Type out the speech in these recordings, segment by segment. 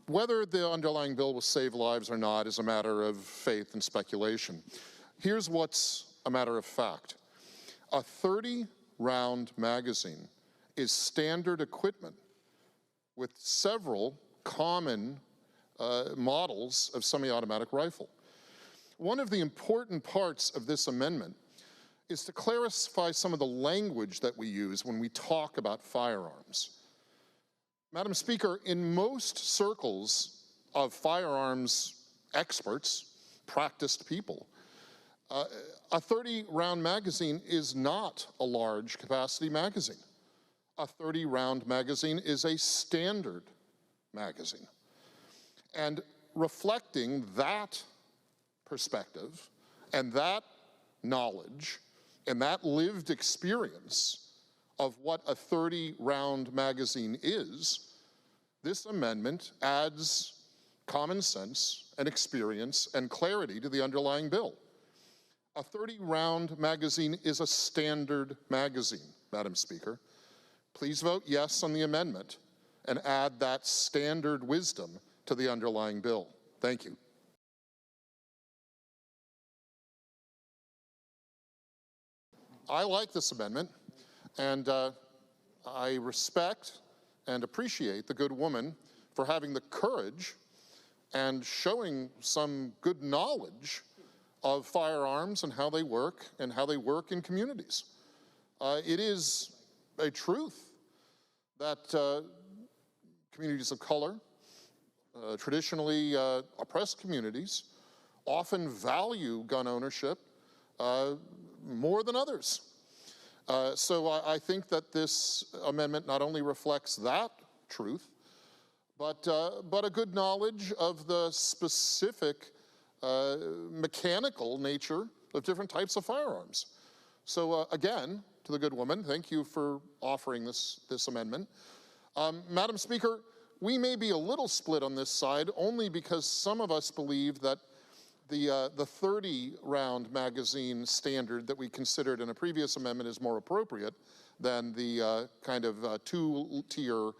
Whether the underlying bill will save lives or not is a matter of faith and speculation. Here's what's a matter of fact. A 30-round magazine is standard equipment with several common models of semi-automatic rifle. One of the important parts of this amendment is to clarify some of the language that we use when we talk about firearms. Madam Speaker, in most circles of firearms experts, practiced people, a 30-round magazine is not a large capacity magazine. A 30-round magazine is a standard magazine. And reflecting that perspective and that knowledge and that lived experience of what a 30-round magazine is, this amendment adds common sense and experience and clarity to the underlying bill. A 30-round magazine is a standard magazine, Madam Speaker. Please vote yes on the amendment and add that standard wisdom to the underlying bill. Thank you. I like this amendment, and I respect and appreciate the good woman for having the courage and showing some good knowledge of firearms and how they work in communities. It is a truth that communities of color, traditionally oppressed communities, often value gun ownership more than others. So I think that this amendment not only reflects that truth, but a good knowledge of the specific mechanical nature of different types of firearms. So again, to the good woman, thank you for offering this amendment. Madam Speaker, we may be a little split on this side only because some of us believe that the 30-round magazine standard that we considered in a previous amendment is more appropriate than the kind of two-tier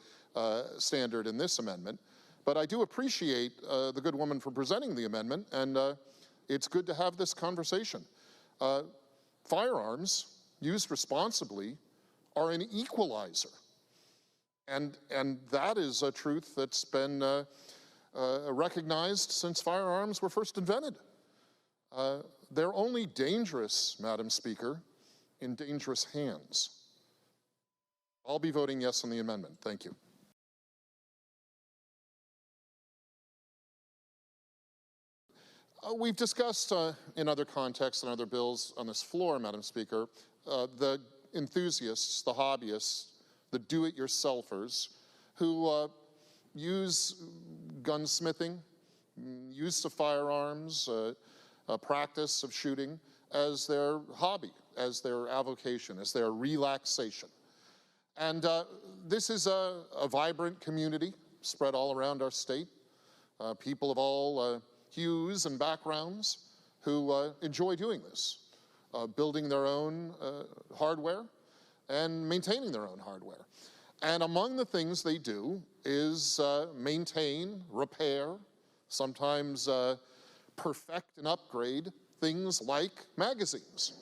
standard in this amendment. But I do appreciate the good woman for presenting the amendment, and it's good to have this conversation. Firearms, used responsibly, are an equalizer. And that is a truth that's been recognized since firearms were first invented. They're only dangerous, Madam Speaker, in dangerous hands. I'll be voting yes on the amendment. Thank you. We've discussed in other contexts and other bills on this floor, Madam Speaker, the enthusiasts, the hobbyists, the do-it-yourselfers who use gunsmithing, use of firearms, practice of shooting as their hobby, as their avocation, as their relaxation. And this is a vibrant community spread all around our state. People of all hues and backgrounds who enjoy doing this, building their own hardware and maintaining their own hardware. And among the things they do is maintain, repair, sometimes perfect and upgrade things like magazines.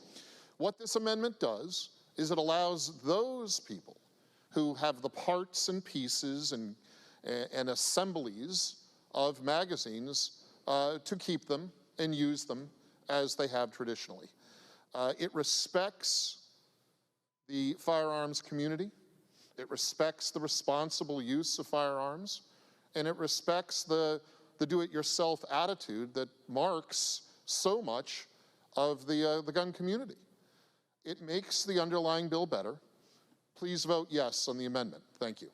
What this amendment does is it allows those people who have the parts and pieces and assemblies of magazines to keep them and use them as they have traditionally. It respects the firearms community. It respects the responsible use of firearms, and it respects the do-it-yourself attitude that marks so much of the gun community. It makes the underlying bill better. Please vote yes on the amendment. Thank you.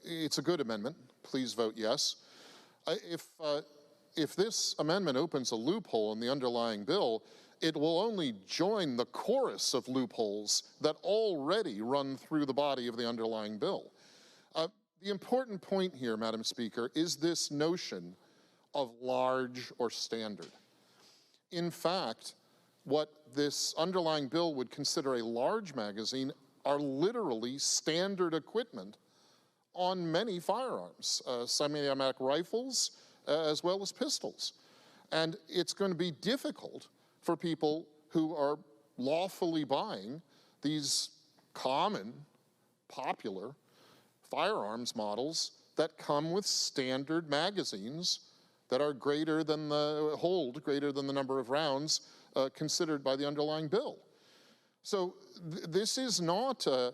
It's a good amendment. Please vote yes. If this amendment opens a loophole in the underlying bill, it will only join the chorus of loopholes that already run through the body of the underlying bill. The important point here, Madam Speaker, is this notion of large or standard. In fact, what this underlying bill would consider a large magazine are literally standard equipment on many firearms, semi-automatic rifles, as well as pistols. And it's going to be difficult for people who are lawfully buying these common, popular firearms models that come with standard magazines that are greater than greater than the number of rounds considered by the underlying bill. So this is not a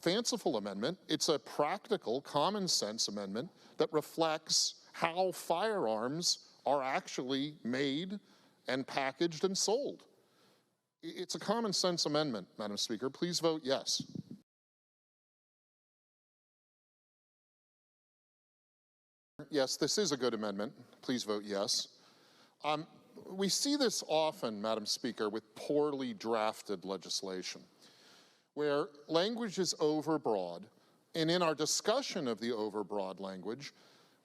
fanciful amendment. It's a practical, common sense amendment that reflects how firearms are actually made and packaged and sold. It's a common sense amendment, Madam Speaker. Please vote yes. Yes, this is a good amendment. Please vote yes. We see this often, Madam Speaker, with poorly drafted legislation, where language is overbroad, and in our discussion of the overbroad language,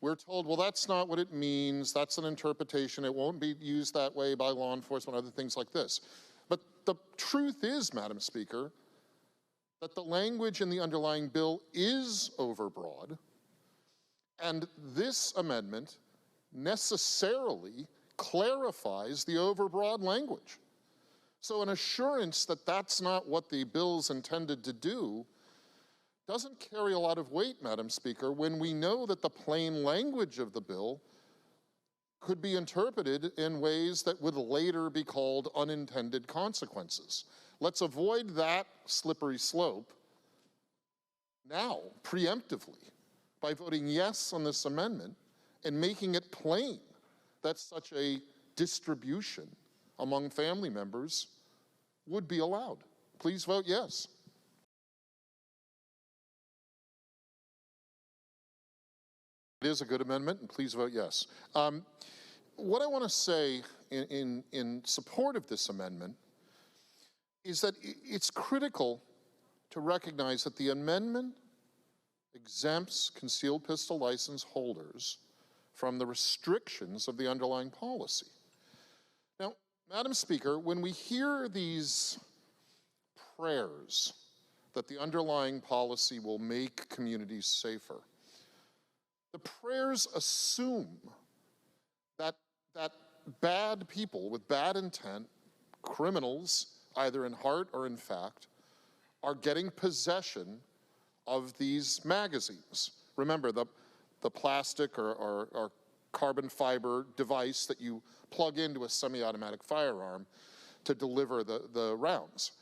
we're told, well, that's not what it means, that's an interpretation, it won't be used that way by law enforcement, other things like this. But the truth is, Madam Speaker, that the language in the underlying bill is overbroad, and this amendment necessarily clarifies the overbroad language. So an assurance that that's not what the bill's intended to do doesn't carry a lot of weight, Madam Speaker, when we know that the plain language of the bill could be interpreted in ways that would later be called unintended consequences. Let's avoid that slippery slope now, preemptively, by voting yes on this amendment and making it plain that such a distribution among family members would be allowed. Please vote yes. It is a good amendment, and please vote yes. What I want to say in support of this amendment is that it's critical to recognize that the amendment exempts concealed pistol license holders from the restrictions of the underlying policy. Now, Madam Speaker, when we hear these prayers that the underlying policy will make communities safer, the prayers assume that bad people with bad intent, criminals, either in heart or in fact, are getting possession of these magazines. Remember, the plastic or carbon fiber device that you plug into a semi-automatic firearm to deliver the rounds.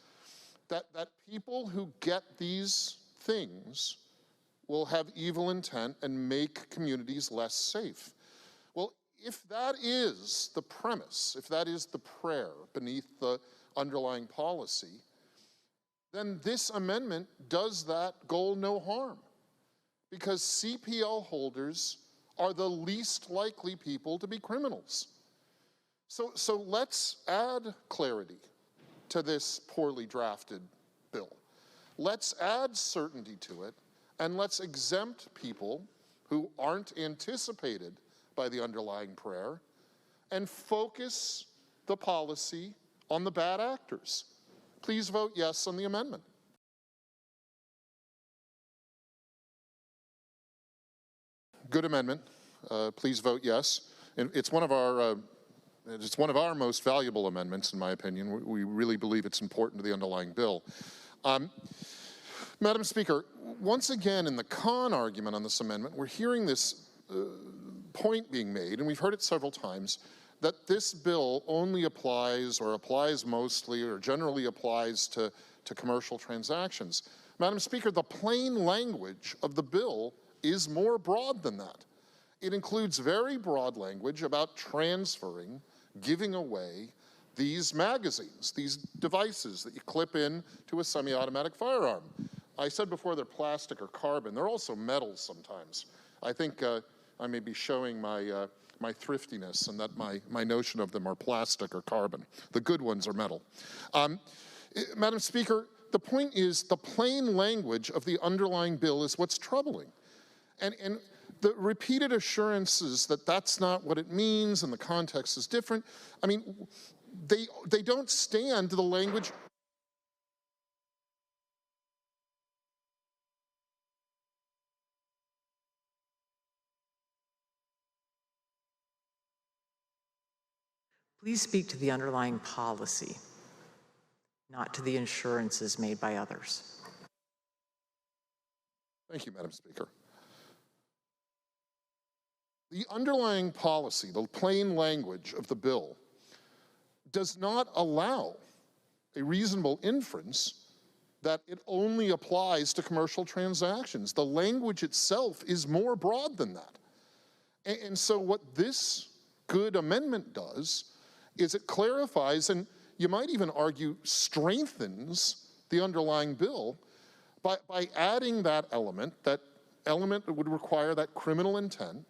That people who get these things will have evil intent and make communities less safe. Well, if that is the premise, if that is the prayer beneath the underlying policy, then this amendment does that goal no harm, because CPL holders are the least likely people to be criminals. So let's add clarity to this poorly drafted bill. Let's add certainty to it, and let's exempt people who aren't anticipated by the underlying prayer and focus the policy on the bad actors. Please vote yes on the amendment. Good amendment. Please vote yes. And it's one of our most valuable amendments, in my opinion. We really believe it's important to the underlying bill. Madam Speaker, once again in the con argument on this amendment, we're hearing this point being made, and we've heard it several times, that this bill only applies or applies mostly or generally applies to commercial transactions. Madam Speaker, the plain language of the bill is more broad than that. It includes very broad language about transferring, giving away these magazines, these devices that you clip in to a semi-automatic firearm. I said before they're plastic or carbon. They're also metal sometimes. I think I may be showing my thriftiness and that my notion of them are plastic or carbon. The good ones are metal. Madam Speaker, the point is the plain language of the underlying bill is what's troubling. And the repeated assurances that that's not what it means and the context is different, I mean, they don't stand to the language Please speak to the underlying policy, not to the assurances made by others. Thank you, Madam Speaker. The underlying policy, the plain language of the bill, does not allow a reasonable inference that it only applies to commercial transactions. The language itself is more broad than that. And so what this good amendment does is it clarifies, and you might even argue strengthens the underlying bill by adding that element that would require that criminal intent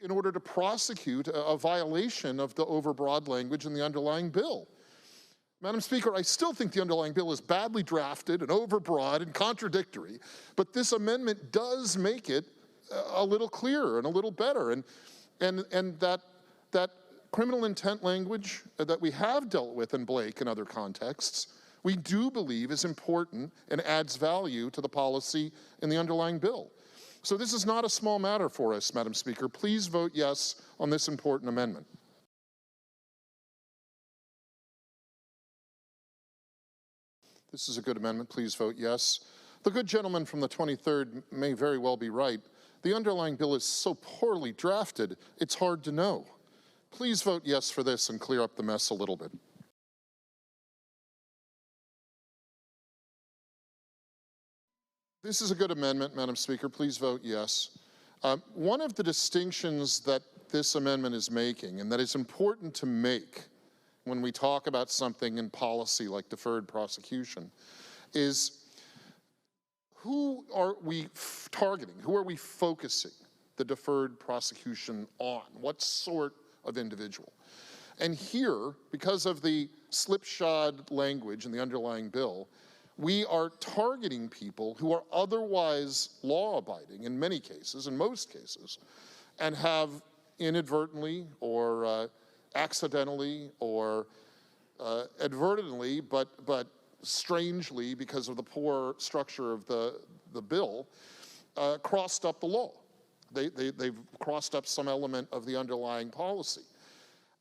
in order to prosecute a violation of the overbroad language in the underlying bill. Madam Speaker, I still think the underlying bill is badly drafted and overbroad and contradictory, but this amendment does make it a little clearer and a little better. And that criminal intent language that we have dealt with in Blake and other contexts, we do believe is important and adds value to the policy in the underlying bill. So this is not a small matter for us, Madam Speaker. Please vote yes on this important amendment. This is a good amendment. Please vote yes. The good gentleman from the 23rd may very well be right. The underlying bill is so poorly drafted, it's hard to know. Please vote yes for this and clear up the mess a little bit. This is a good amendment, Madam Speaker. Please vote yes. One of the distinctions that this amendment is making, and that is important to make when we talk about something in policy like deferred prosecution, is who are we targeting? Who are we focusing the deferred prosecution on? What sort of individual? And here, because of the slipshod language in the underlying bill, we are targeting people who are otherwise law-abiding in many cases, in most cases, and have inadvertently or accidentally or advertently, but strangely because of the poor structure of the bill, crossed up the law. They've crossed up some element of the underlying policy.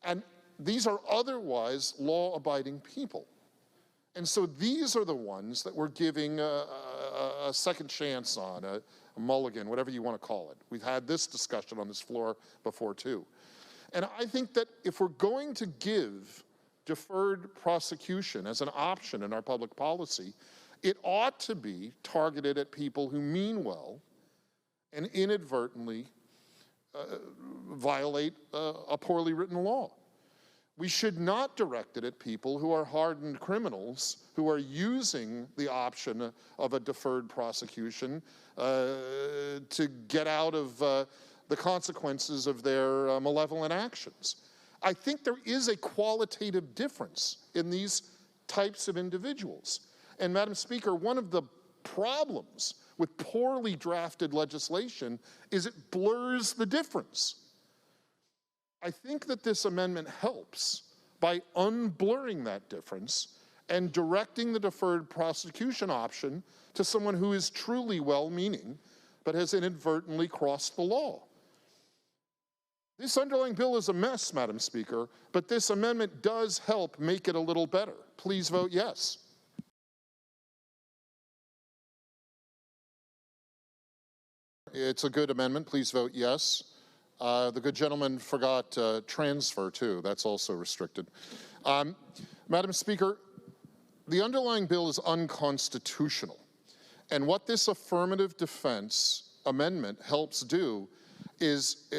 And these are otherwise law-abiding people. And so these are the ones that we're giving a second chance on, a mulligan, whatever you want to call it. We've had this discussion on this floor before too. And I think that if we're going to give deferred prosecution as an option in our public policy, it ought to be targeted at people who mean well and inadvertently violate a poorly written law. We should not direct it at people who are hardened criminals who are using the option of a deferred prosecution to get out of the consequences of their malevolent actions. I think there is a qualitative difference in these types of individuals. And Madam Speaker, one of the problems with poorly drafted legislation is it blurs the difference. I think that this amendment helps by unblurring that difference and directing the deferred prosecution option to someone who is truly well-meaning but has inadvertently crossed the law. This underlying bill is a mess, Madam Speaker, but this amendment does help make it a little better. Please vote yes. It's a good amendment. Please vote yes. The good gentleman forgot transfer too. That's also restricted. Madam Speaker, the underlying bill is unconstitutional. And what this affirmative defense amendment helps do is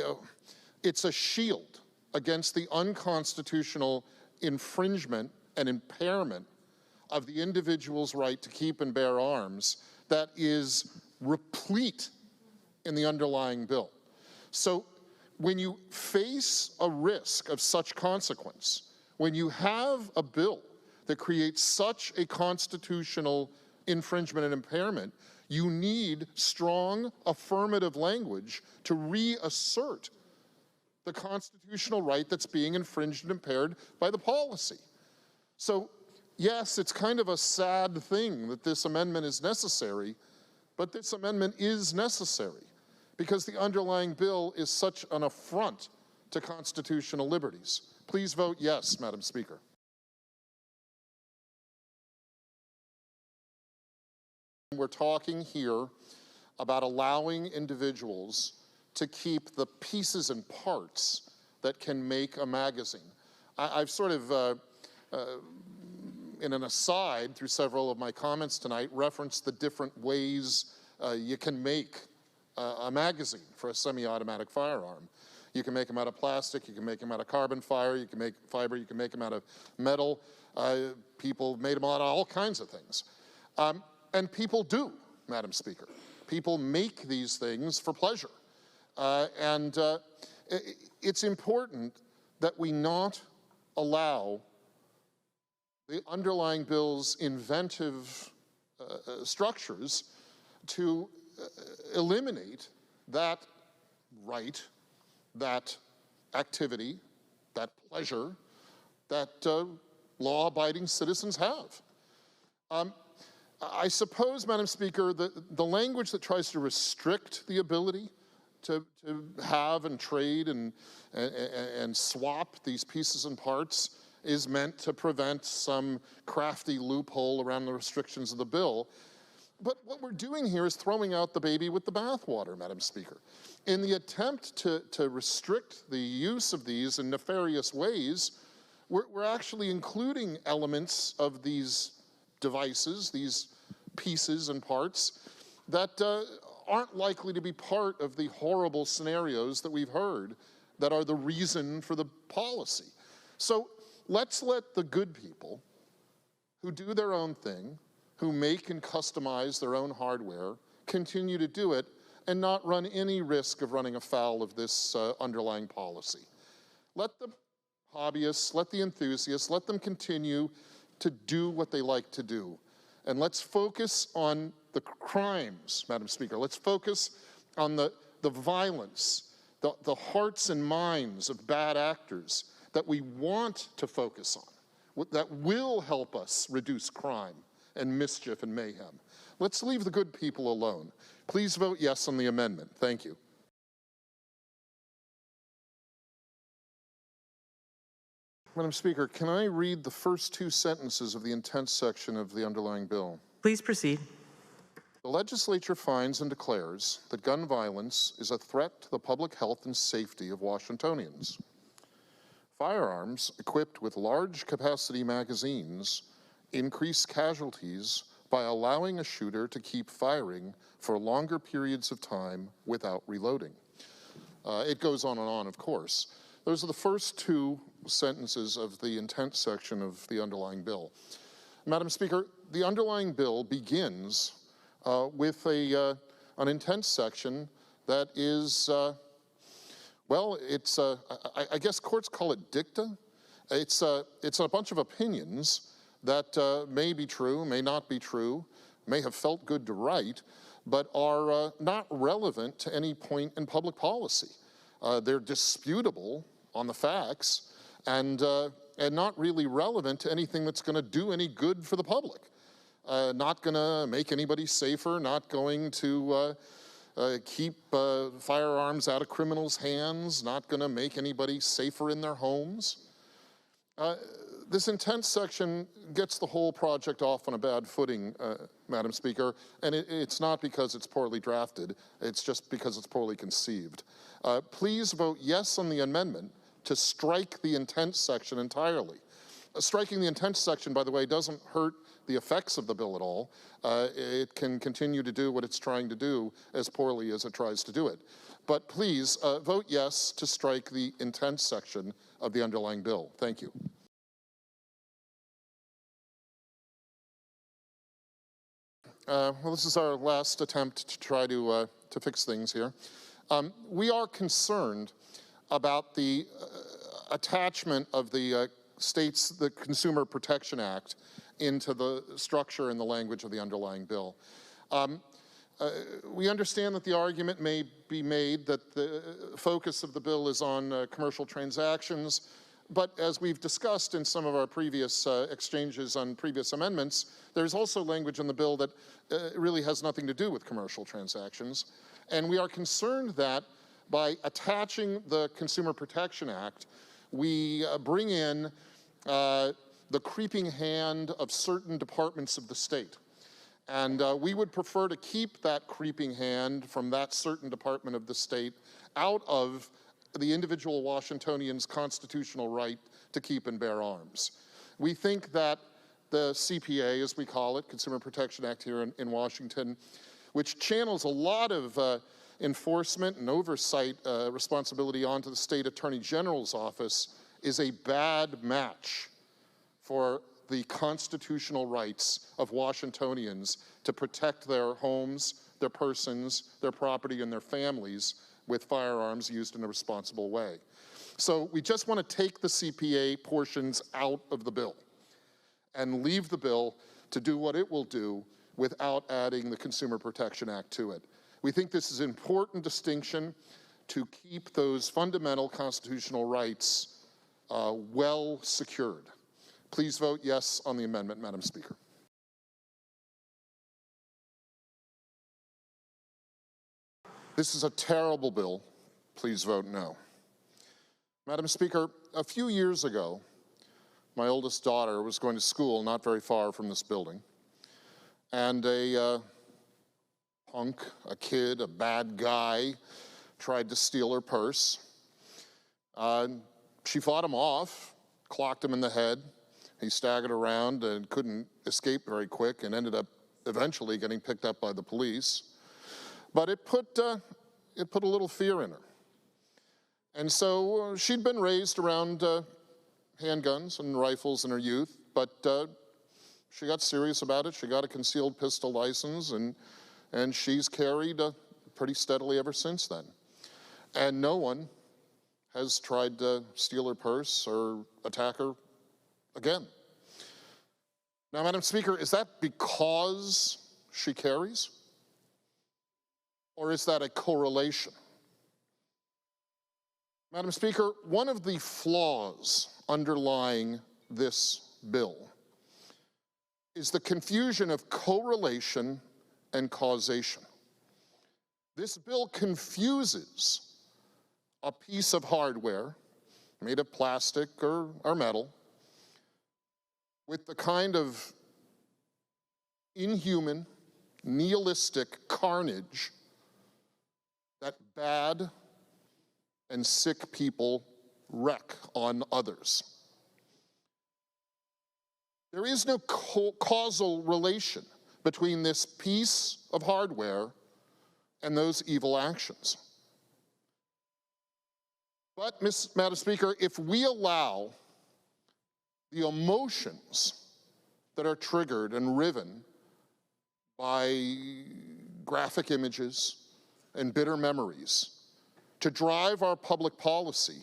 it's a shield against the unconstitutional infringement and impairment of the individual's right to keep and bear arms that is replete in the underlying bill. So when you face a risk of such consequence, when you have a bill that creates such a constitutional infringement and impairment, you need strong affirmative language to reassert the constitutional right that's being infringed and impaired by the policy. So yes, it's kind of a sad thing that this amendment is necessary, but this amendment is necessary because the underlying bill is such an affront to constitutional liberties. Please vote yes, Madam Speaker. We're talking here about allowing individuals to keep the pieces and parts that can make a magazine. I've sort of, in an aside through several of my comments tonight, referenced the different ways you can make a magazine for a semi-automatic firearm. You can make them out of plastic, you can make them out of carbon fiber, you can make them out of metal. People made them out of all kinds of things. And people do, Madam Speaker. People make these things for pleasure. It's important that we not allow the underlying bill's inventive structures to eliminate that right, that activity, that pleasure that law-abiding citizens have. I suppose, Madam Speaker, the language that tries to restrict the ability to have and trade and swap these pieces and parts is meant to prevent some crafty loophole around the restrictions of the bill. But what we're doing here is throwing out the baby with the bathwater, Madam Speaker. In the attempt to restrict the use of these in nefarious ways, we're actually including elements of these devices, these pieces and parts, that aren't likely to be part of the horrible scenarios that we've heard that are the reason for the policy. So let's let the good people who do their own thing, who make and customize their own hardware, continue to do it and not run any risk of running afoul of this underlying policy. Let the hobbyists, let the enthusiasts, let them continue to do what they like to do. And let's focus on the crimes, Madam Speaker. Let's focus on the violence, the hearts and minds of bad actors that we want to focus on, that will help us reduce crime and mischief and mayhem. Let's leave the good people alone. Please vote yes on the amendment. Thank you. Madam Speaker, can I read the first two sentences of the intent section of the underlying bill? Please proceed. The legislature finds and declares that gun violence is a threat to the public health and safety of Washingtonians. Firearms equipped with large capacity magazines increase casualties by allowing a shooter to keep firing for longer periods of time without reloading. It goes on and on, of course. Those are the first two sentences of the intent section of the underlying bill. Madam Speaker, the underlying bill begins with an intent section that is, well, it's, I guess courts call it dicta. It's a bunch of opinions that may be true, may not be true, may have felt good to write, but are not relevant to any point in public policy. They're disputable on the facts and not really relevant to anything that's going to do any good for the public. Not going to make anybody safer, not going to keep firearms out of criminals' hands, not going to make anybody safer in their homes. This intent section gets the whole project off on a bad footing, Madam Speaker, and it's not because it's poorly drafted, it's just because it's poorly conceived. Please vote yes on the amendment to strike the intent section entirely. Striking the intent section, by the way, doesn't hurt the effects of the bill at all. It can continue to do what it's trying to do as poorly as it tries to do it. But please vote yes to strike the intent section of the underlying bill. Thank you. Well, this is our last attempt to try to fix things here. We are concerned about the attachment of the the Consumer Protection Act into the structure and the language of the underlying bill. We understand that the argument may be made that the focus of the bill is on commercial transactions, but as we've discussed in some of our previous exchanges on previous amendments, there's also language in the bill that really has nothing to do with commercial transactions. And we are concerned that by attaching the Consumer Protection Act, we bring in the creeping hand of certain departments of the state. And we would prefer to keep that creeping hand from that certain department of the state out of the individual Washingtonian's constitutional right to keep and bear arms. We think that the CPA, as we call it, Consumer Protection Act here in Washington, which channels a lot of enforcement and oversight responsibility onto the state attorney general's office, is a bad match for the constitutional rights of Washingtonians to protect their homes, their persons, their property, and their families with firearms used in a responsible way. So we just want to take the CPA portions out of the bill and leave the bill to do what it will do without adding the Consumer Protection Act to it. We think this is an important distinction to keep those fundamental constitutional rights well secured. Please vote yes on the amendment, Madam Speaker. This is a terrible bill. Please vote no. Madam Speaker, a few years ago, my oldest daughter was going to school not very far from this building, and a punk, a kid, a bad guy tried to steal her purse. She fought him off, clocked him in the head. He staggered around and couldn't escape very quick and ended up eventually getting picked up by the police. But it put a little fear in her. And so she'd been raised around handguns and rifles in her youth, but she got serious about it. She got a concealed pistol license, and she's carried pretty steadily ever since then. And no one has tried to steal her purse or attack her again. Now, Madam Speaker, is that because she carries? Or is that a correlation? Madam Speaker, one of the flaws underlying this bill is the confusion of correlation and causation. This bill confuses a piece of hardware made of plastic or metal with the kind of inhuman, nihilistic carnage that bad and sick people wreak on others. There is no causal relation between this piece of hardware and those evil actions. But, Madam Speaker, if we allow the emotions that are triggered and riven by graphic images and bitter memories to drive our public policy,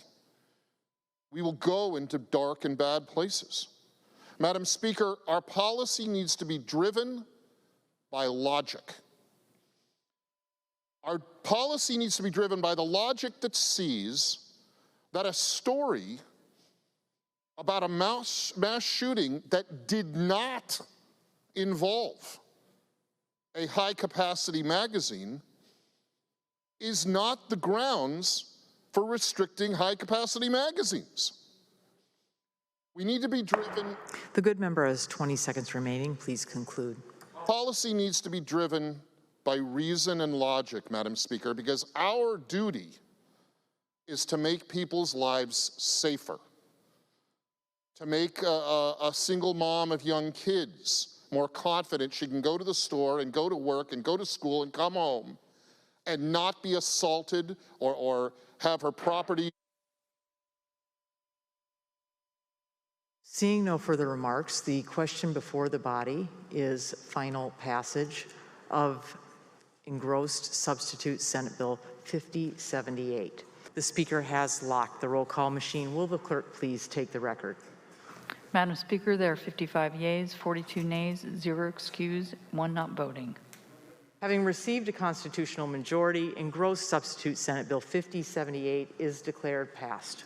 we will go into dark and bad places. Madam Speaker, our policy needs to be driven by logic. Our policy needs to be driven by the logic that sees that a story about a mass shooting that did not involve a high-capacity magazine is not the grounds for restricting high-capacity magazines. We need to be driven. The good member has 20 seconds remaining. Please conclude. Policy needs to be driven by reason and logic, Madam Speaker, because our duty is to make people's lives safer, to make a single mom of young kids more confident she can go to the store and go to work and go to school and come home and not be assaulted or have her property. Seeing no further remarks, the question before the body is final passage of engrossed substitute Senate Bill 5078. The Speaker has locked the roll call machine. Will the clerk please take the record? Madam Speaker, there are 55 yeas, 42 nays, 0 excused, 1 not voting. Having received a constitutional majority, engrossed substitute Senate Bill 5078 is declared passed.